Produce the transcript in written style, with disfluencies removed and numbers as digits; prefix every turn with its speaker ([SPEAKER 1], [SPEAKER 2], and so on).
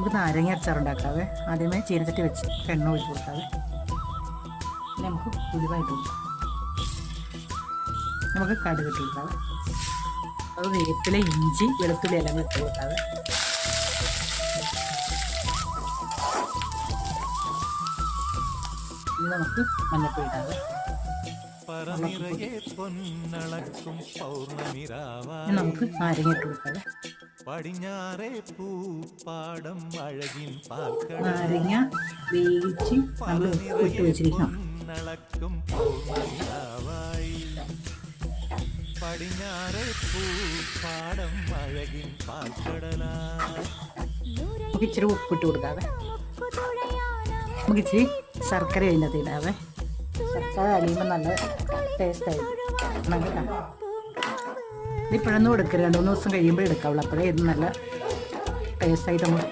[SPEAKER 1] നമുക്ക് നാരങ്ങ അച്ചാറുണ്ടാക്കാവേ. ആദ്യമേ ചീനച്ചട്ടി വെച്ച് എണ്ണ ഒഴിച്ച് കൊടുക്കാവേ. പിന്നെ നമുക്ക് ഉലുവായിട്ട് കൊടുക്കാം. നമുക്ക് കടുക് ഇട്ട് കൊടുക്കാവേ. അത് വേപ്പില, ഇഞ്ചി, വെളുത്തുള്ളി എല്ലാം ഇട്ട് കൊടുക്കാവേ. ഇനി നമുക്ക് മഞ്ഞപ്പൊടി ഇടാവേ. നമുക്ക് നാരങ്ങ ഇട്ട് കൊടുക്കാവേ. നാരങ്ങ വേവിച്ച് നമ്മൾ ഇട്ട് വെച്ചിരിക്കണം. നമുക്ക് ഇച്ചിരി ഉപ്പിട്ട് കൊടുക്കാവേ. നമുക്ക് ഇച്ചിരി ശർക്കര അതിനകത്ത് ഇടാവേ. ശർക്കര അലിയുമ്പോൾ നല്ല ടേസ്റ്റായിരിക്കും കേട്ടോ. ഇപ്പോഴൊന്നും എടുക്കരുത്, 2-3 ദിവസം കഴിയുമ്പോൾ എടുക്കാവുള്ളൂ. അപ്പോഴേ ഇത് നല്ല ടേസ്റ്റായിട്ട് നമുക്ക്